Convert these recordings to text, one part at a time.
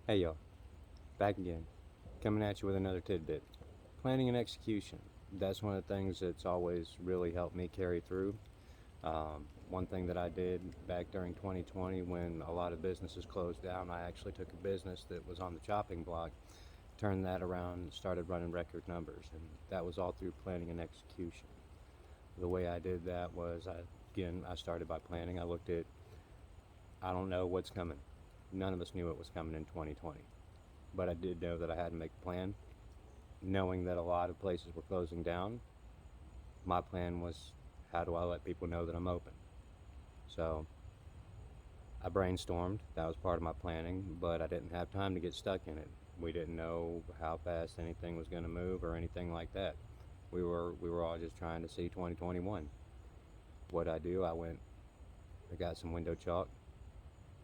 Hey y'all, back again, coming at you with another tidbit. Planning and execution. That's one of the things that's always really helped me carry through. One thing that I did back during 2020 when a lot of businesses closed down, I actually took a business that was on the chopping block, turned that around, and started running record numbers. And that was all through planning and execution. The way I did that was, I started by planning. I looked at, I don't know what's coming. None of us knew what was coming in 2020. But I did know that I had to make a plan. Knowing that a lot of places were closing down, my plan was, how do I let people know that I'm open? So I brainstormed. That was part of my planning, but I didn't have time to get stuck in it. We didn't know how fast anything was going to move or anything like that. We were all just trying to see 2021. What I do, I got some window chalk.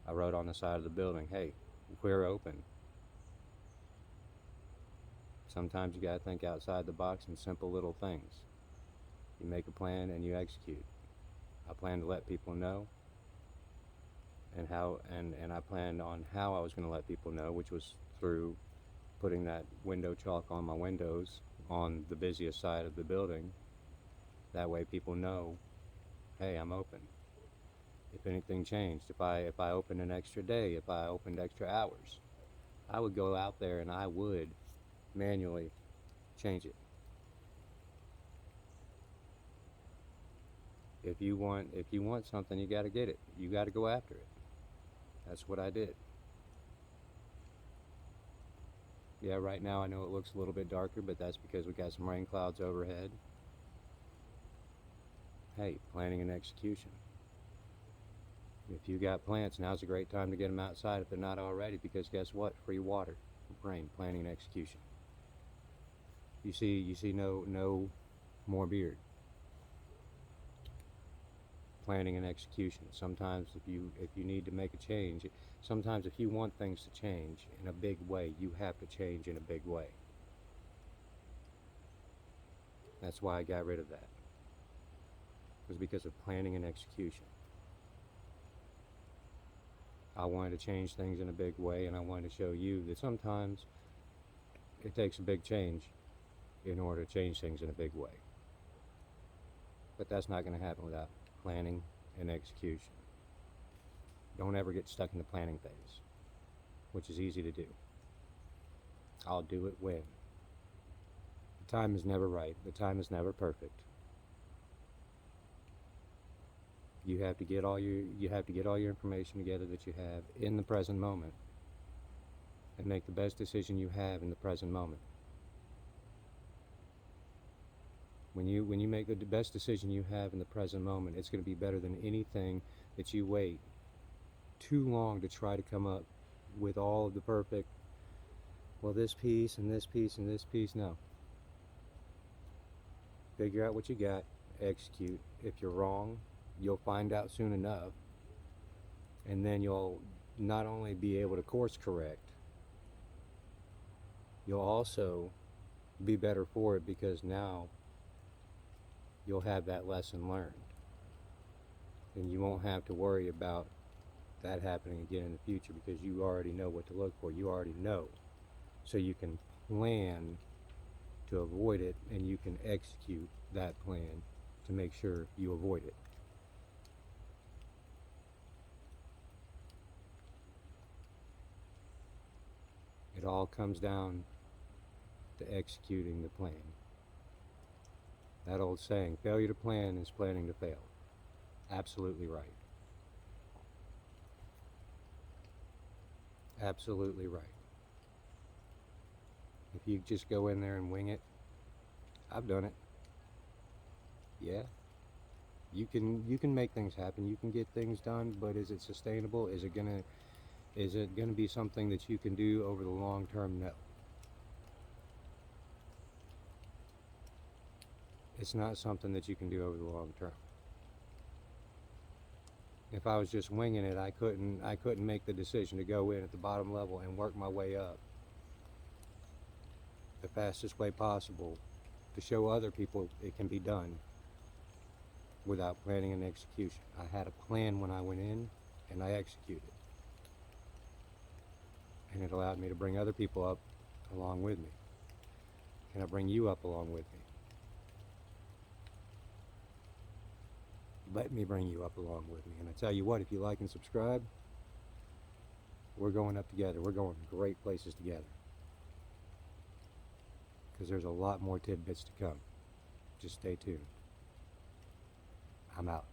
I wrote on the side of the building, "Hey, we're open." Sometimes you got to think outside the box in simple little things. You make a plan and you execute. I planned to let people know, and I planned on how I was going to let people know, which was through putting that window chalk on my windows on the busiest side of the building. That way people know, hey, I'm open. If anything changed, if I opened an extra day, if I opened extra hours, I would go out there and I would manually change it. If you want something, you got to get it. You got to go after it. That's what I did. Yeah, right now I know it looks a little bit darker, but that's because we got some rain clouds overhead. Hey, planning and execution. If you got plants, now's a great time to get them outside if they're not already, because guess what? Free water, rain, planning and execution. You see, no more beard. Planning and execution. Sometimes if you need to make a change, sometimes if you want things to change in a big way, you have to change in a big way. That's why I got rid of that. It was because of planning and execution. I wanted to change things in a big way, and I wanted to show you that sometimes it takes a big change in order to change things in a big way. But that's not going to happen without planning and execution. Don't ever get stuck in the planning phase, which is easy to do. I'll do it when. The time is never right. The time is never perfect. You have to get all your information together that you have in the present moment and make the best decision you have in the present moment. When you make the best decision you have in the present moment, it's going to be better than anything that you wait too long to try to come up with all of the perfect, well, this piece and this piece and this piece. No. Figure out what you got, execute. If you're wrong, you'll find out soon enough, and then you'll not only be able to course correct, you'll also be better for it, because now you'll have that lesson learned. And you won't have to worry about that happening again in the future, because you already know what to look for. You already know. So you can plan to avoid it, and you can execute that plan to make sure you avoid it. It all comes down to executing the plan. That old saying, failure to plan is planning to fail. Absolutely right. Absolutely right. If you just go in there and wing it, I've done it. Yeah. You can make things happen. You can get things done, but is it sustainable? Is it gonna be something that you can do over the long term? No. It's not something that you can do over the long term. If I was just winging it, I couldn't make the decision to go in at the bottom level and work my way up the fastest way possible to show other people it can be done without planning and execution. I had a plan when I went in, and I executed. And it allowed me to bring other people up along with me. And I bring you up along with me. Let me bring you up along with me. And I tell you what, if you like and subscribe, we're going up together. We're going great places together. Because there's a lot more tidbits to come. Just stay tuned. I'm out.